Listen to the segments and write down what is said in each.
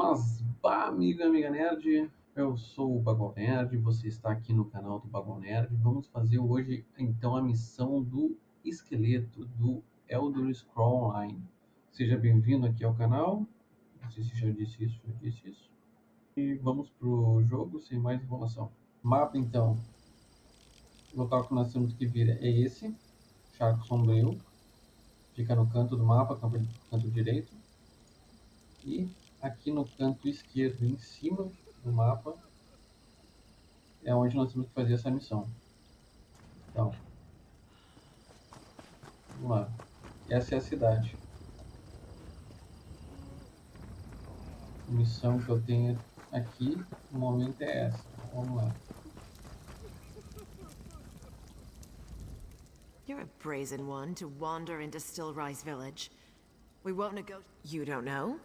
Mas, bah, amiga, amiga nerd, eu sou o Bagol Nerd, você está aqui no canal do Bagol Nerd. Vamos fazer hoje, então, a missão do esqueleto do Elder Scrolls Online. Seja bem-vindo aqui ao canal. Não sei se já disse isso. E vamos pro jogo sem mais enrolação. Mapa, então. O local que nós temos que vir é esse, Charco Sombrio. Fica no canto do mapa, canto direito. E aqui no canto esquerdo, em cima do mapa, é onde nós temos que fazer essa missão. Então, vamos lá. Essa é a cidade. A missão que eu tenho aqui no momento é essa. Então, vamos lá. You're a brazen one to wander into Stillrise Village. We won't negotiate. You don't know?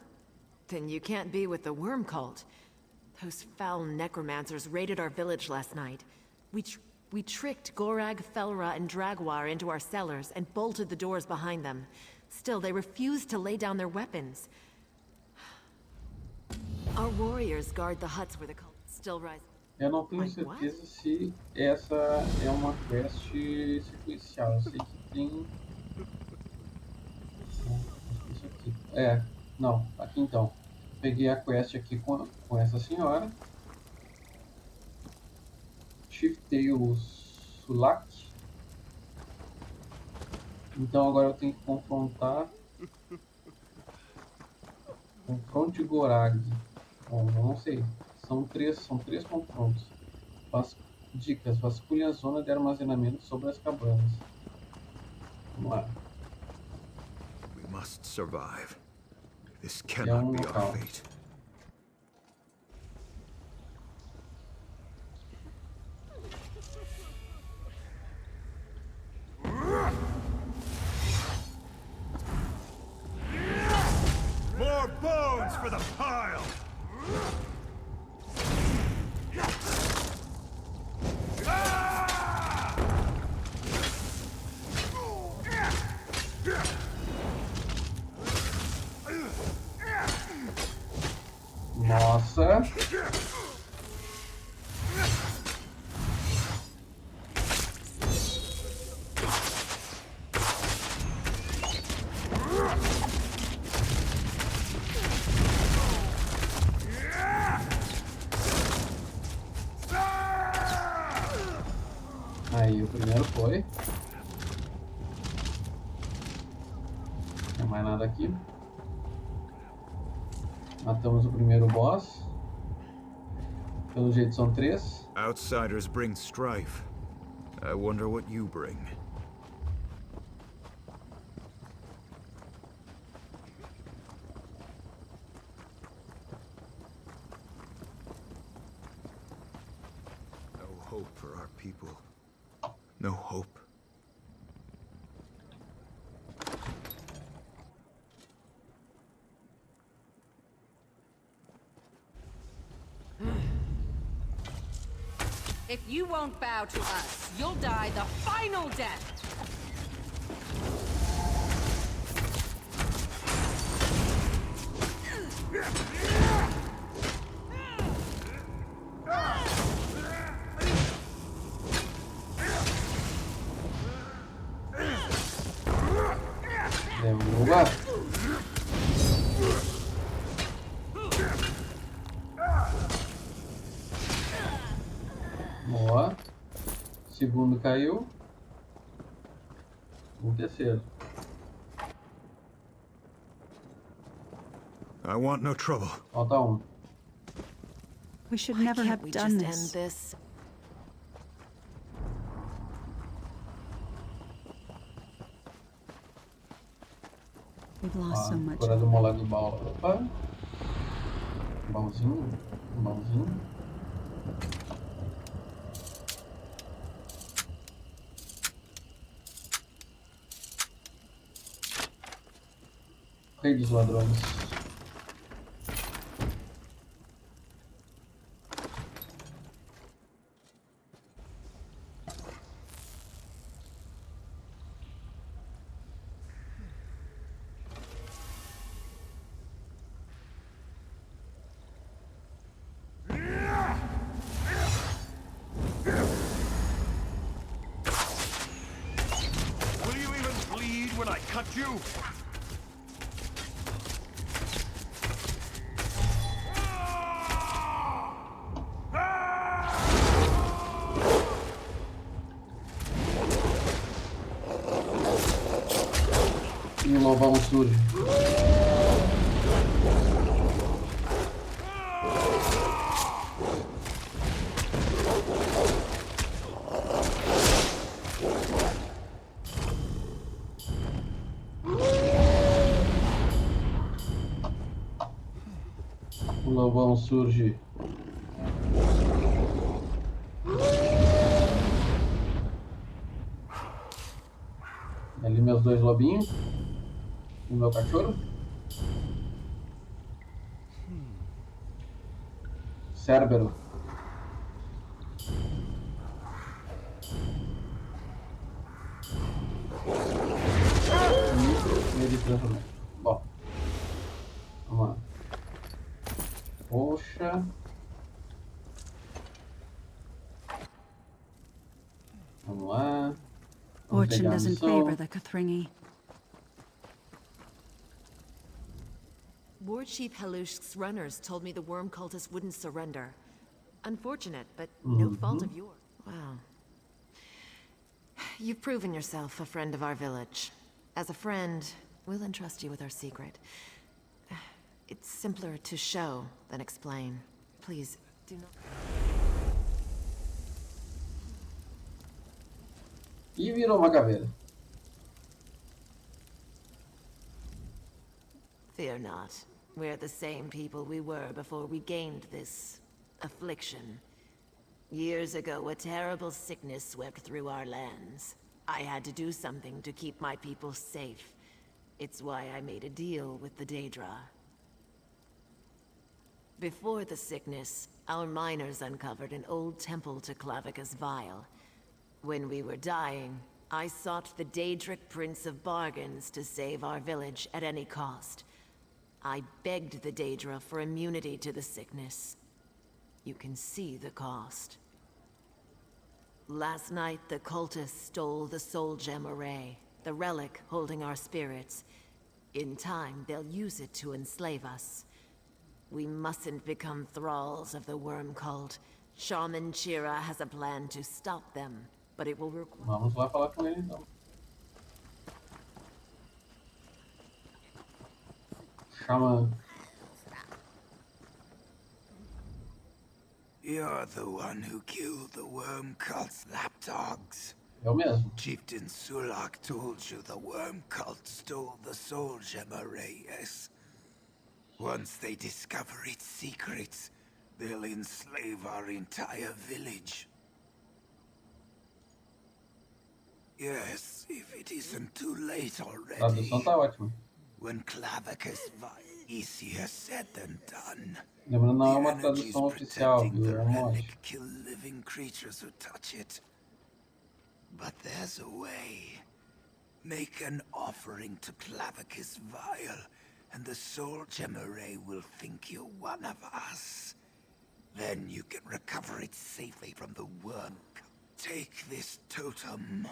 Then you can't be with the Worm Cult. Those foul necromancers raided our village last night. We tricked Gorag, Felra, and Dragwar into our cellars and bolted the doors behind them. Still, they refused to lay down their weapons. Our warriors guard the huts where the cult Stillrise. Eu não tenho certeza se essa é uma quest sequencial. Eu sei que tem... Isso aqui. Não. Aqui então. Peguei a quest aqui com essa senhora. Shiftei o Sulak. Então agora eu tenho que confrontar... Confronte Gorag. Bom, eu não sei. São três confrontos. Dicas. Vasculhe a zona de armazenamento sobre as cabanas. Vamos lá. We must survive. This cannot be our fate. More bones for the pile! Nossa! Aí, o primeiro foi. Não tem mais nada aqui. Matamos o primeiro boss. Pelo jeito são 3. Outsiders bring strife. I wonder what you bring. No hope for our people. No hope. If you won't bow to us, you'll die the final death! Demora. Boa. Segundo caiu. O terceiro. I want no trouble. Falta um. We should Why never can't have we done just end this. this? We've lost so much. Cura do molado do baú. Opa. Baúzinho. Baúzinho. Rei dos ladrões. you! E o lobão surge. O lobão surge. E ali meus dois lobinhos. E o meu cachorro. Cérbero. E ele transformou. Bom. Vamos lá. Poxa. Vamos lá. Vamos Fortune pegar a doesn't missão. favor the Cathringi. War Chief Halush's runners told me the worm cultists wouldn't surrender. Unfortunate, but no fault of yours. Wow. You've proven yourself a friend of our village. As a friend, we'll entrust you with our secret. It's simpler to show than explain. Please, do not... E virou uma caveira. Fear not. We're the same people we were before we gained this... affliction. Years ago, a terrible sickness swept through our lands. I had to do something to keep my people safe. It's why I made a deal with the Daedra. Before the sickness, our miners uncovered an old temple to Clavicus Vile. When we were dying, I sought the Daedric Prince of Bargains to save our village at any cost. I begged the Daedra for immunity to the sickness. You can see the cost. Last night, the cultists stole the Soul Gem Array, the relic holding our spirits. In time, they'll use it to enslave us. We mustn't become thralls of the worm cult. Shaman Chira has a plan to stop them, but it will require... Vamos lá falar com ele então. Chama. You're the one who killed the worm cult's lapdogs. Eu mesmo. Chieftain Sulak told you the worm cult stole the Soul Gem Array, yes? Once they discover its secrets, they'll enslave our entire village. Yes, if it isn't too late A already. tradução tá ótima. When Clavicus easier said than done. Lembrando, não é The uma energies tradução oficial, protecting viu? the É um mod. relic kill living creatures who touch it. But there's a way. Make an offering to Clavicus Vile, and the Soul Gem Array will think you're one of us. Then you can recover it safely from the worm. Take this totem.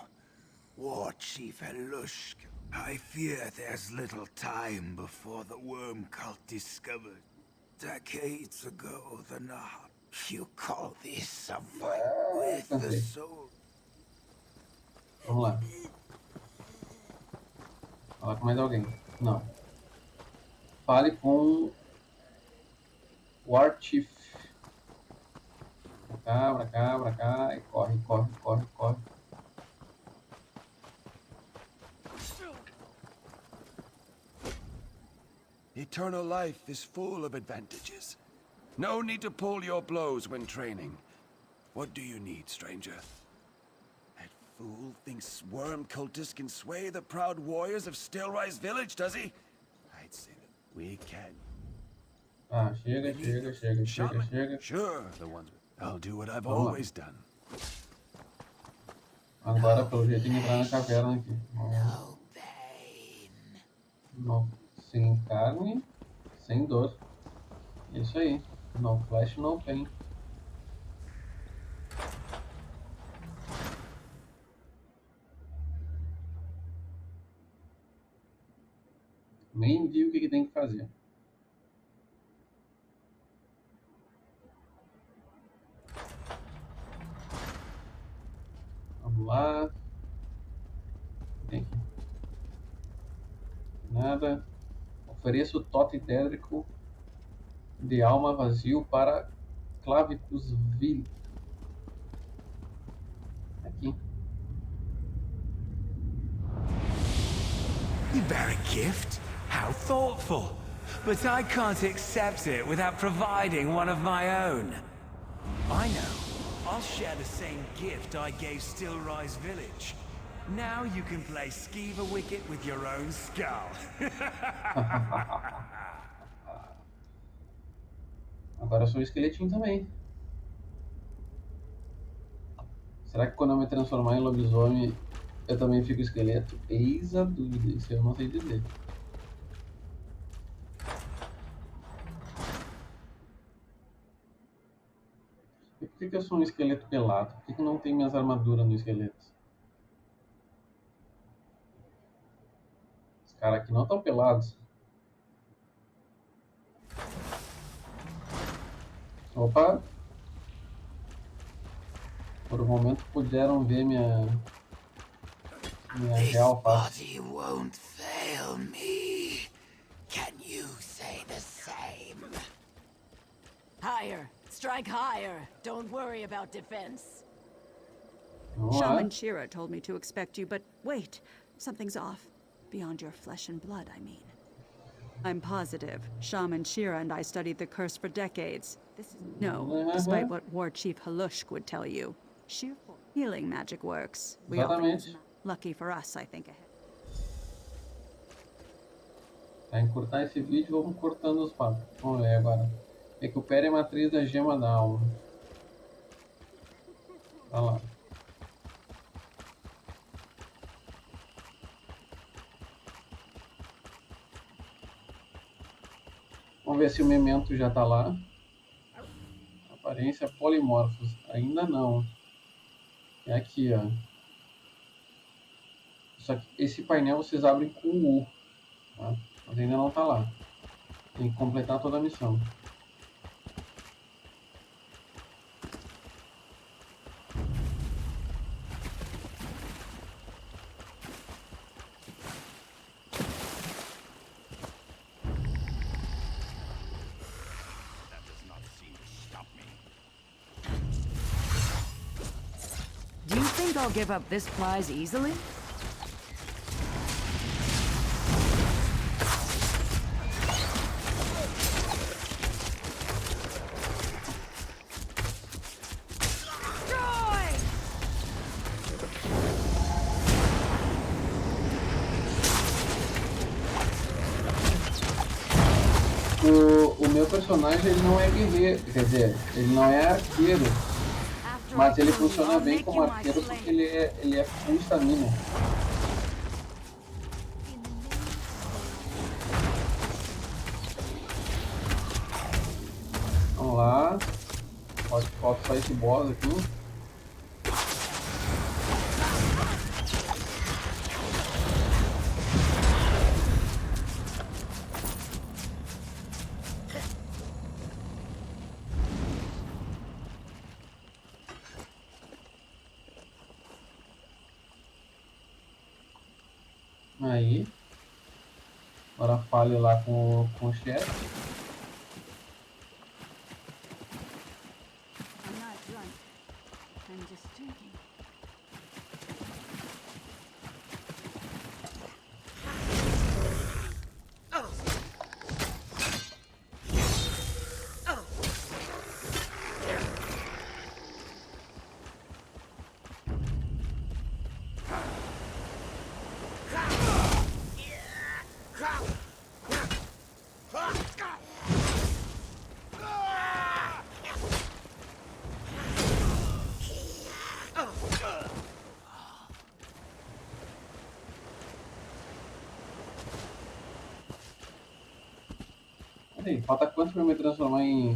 War Chief Elushk. I fear there's little time before the worm cult discovered. Decades ago, the Nahab. You call this a fight with the soul? Vamos lá. Falar com mais alguém. Não. Fale com War Chief. Pra cá, pra cá, pra cá. E corre, corre, corre, corre. Eternal life is full of advantages. No need to pull your blows when training. What do you need, stranger? That fool thinks worm cultists can sway the proud warriors of Stillrise Village, does he? I'd say that we can. Ah, chega, chega, chega, chega, Shaman? chega. Sure, the ones. I'll do what I've Vamos lá. always done. Agora, pelo jeito, tem que entrar na caverna aqui. No pain. No, sem carne, sem dor. Isso aí. No flash, no pain. fazer. Vamos lá. Tem aqui. Nada. Ofereço totem tétrico de alma vazio para Clavicus Vil. Aqui. You bear a gift? How thoughtful. But I can't accept it without providing one of my own. I know. I'll share the same gift I gave Stillrise Village. Now you can play Skeever Wicket with your own skull. Agora eu sou um esqueletinho também. Será que quando eu me transformar em lobisomem eu também fico esqueleto? Eis a dúvida, isso eu não sei dizer. E por que eu sou um esqueleto pelado? Por que não tem minhas armaduras no esqueleto? Os caras aqui não estão pelados. Opa! Por um momento puderam ver minha This real face. body won't fail me. Can you say the same? Higher. Strike higher. Don't worry about defense. Vamos lá. Shaman Shira told me to expect you, but wait. Something's off. Beyond your flesh and blood, I mean. I'm positive. Shaman Shira and I studied the curse for decades. This is no, despite what War Chief Halushk would tell you. Sheer healing magic works. We often use Exatamente. lucky for us, I think. Para encurtar esse vídeo, vamos cortando os papos. Vamos ver agora. Recupere a matriz da gema da alma. Tá lá. Vamos ver se o memento já tá lá. Aparência polimorfos. Ainda não. É aqui, ó. Só que esse painel vocês abrem com o U. Tá? Mas ainda não tá lá. Tem que completar toda a missão. Do you think I'll give up this prize easily? O meu personagem ele não é guerreiro, quer dizer, ele não é arqueiro, mas ele funciona bem como arqueiro porque ele é full stamina. Vamos lá, falta só esse boss aqui. Aí, agora fale lá com o chefe. I'm not drunk. I'm just drinking. Peraí, falta quanto pra eu me transformar em...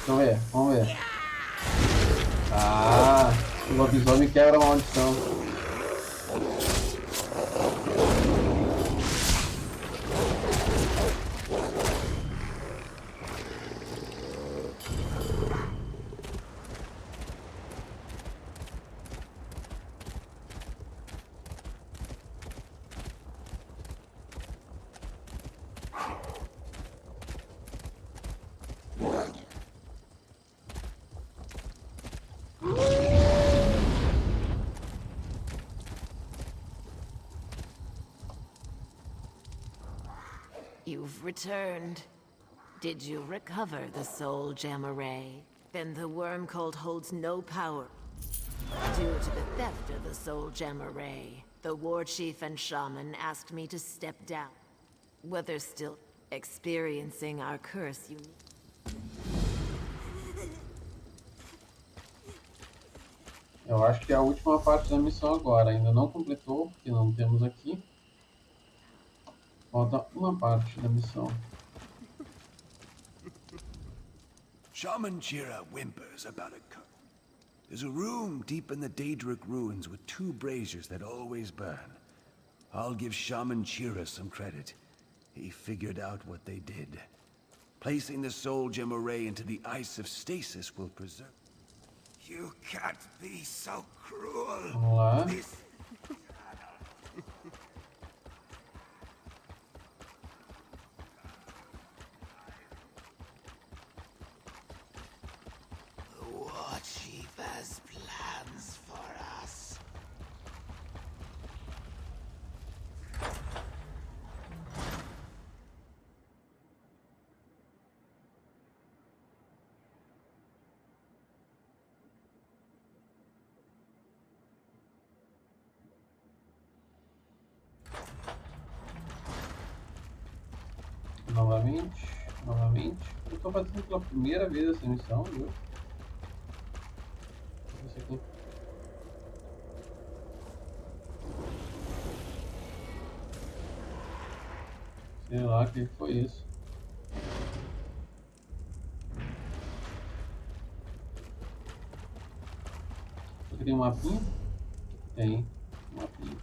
eu ver, vamos ver. Ah, o lobisomem quebra a maldição. You've returned. Did you recover the soul gem array? Then the worm cult holds no power. Due to the theft of the soul gem array, the war chief and shaman asked me to step down. Whether still experiencing our curse, you... Eu acho que é a última parte da missão agora. Ainda não completou, porque não temos aqui. Falta uma parte da missão. Shaman Shira whimpers about a cook. There's a room deep in the Daedric ruins with 2 braziers that always burn. I'll give Shaman Shira some credit. He figured out what they did. Placing the soul gem array into the ice of stasis will preserve... You can't be so cruel. Vamos lá. This The war chief has plans for us. Novamente. Eu tô fazendo pela primeira vez essa missão, viu? Isso aqui. Sei lá o que foi isso. Aqui tem um mapinha? Tem um mapinha.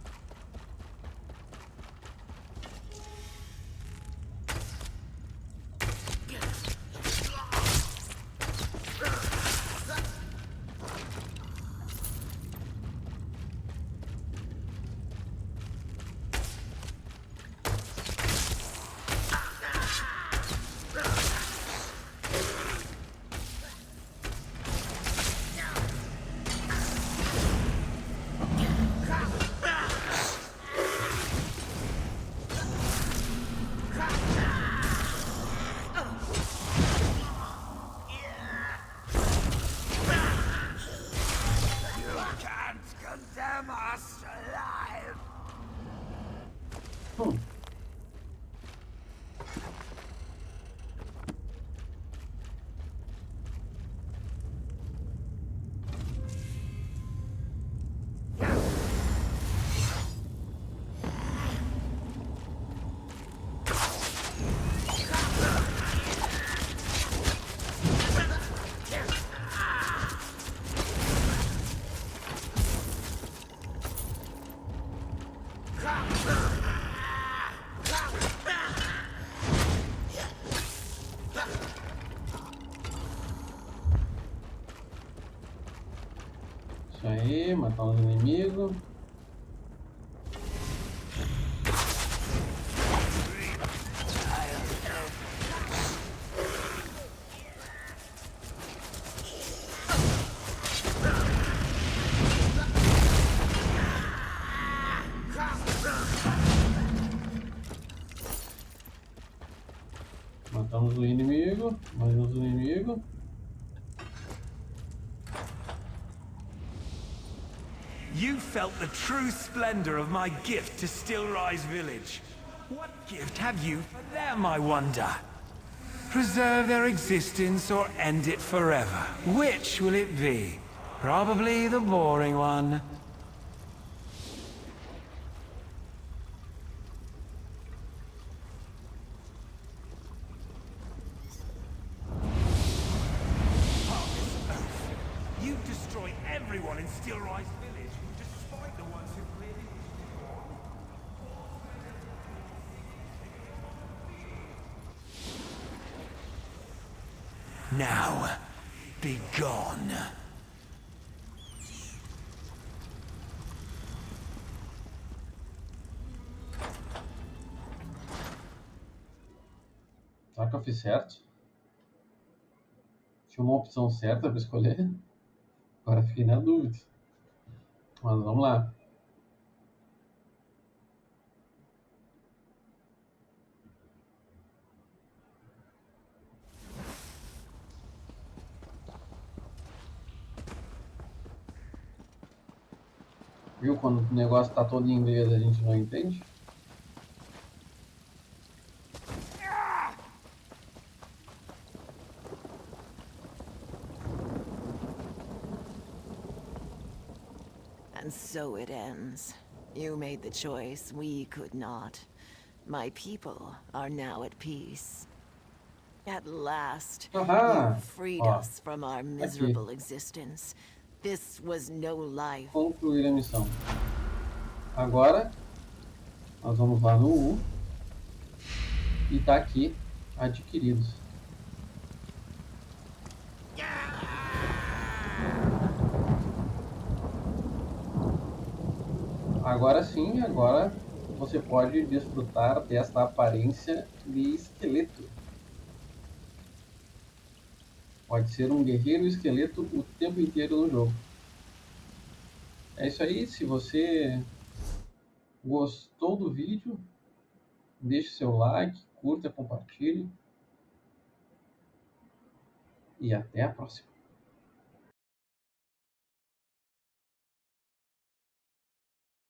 Isso aí, matar os inimigos. Matamos o inimigo, mais uns inimigos. You felt the true splendor of my gift to Stillrise Village. What gift have you for them, I wonder? Preserve their existence or end it forever? Which will it be? Probably the boring one. destroy everyone in Steel Rise Village, despite the ones who played it. Now, be gone. Será que eu fiz certo? Tinha uma opção certa para escolher? Agora fiquei na dúvida. Mas vamos lá. Viu quando o negócio tá todo em inglês a gente não entende? And so it ends. You made the choice, we could not. My people are now at peace. At last, you Aham! freed Ó, us from our aqui. miserable existence. This was no life. Concluir a missão. Agora, nós vamos lá no U. E tá aqui, adquiridos. Agora sim, agora você pode desfrutar desta aparência de esqueleto. Pode ser um guerreiro esqueleto o tempo inteiro no jogo. É isso aí, se você gostou do vídeo, deixe seu like, curta, compartilhe. E até a próxima.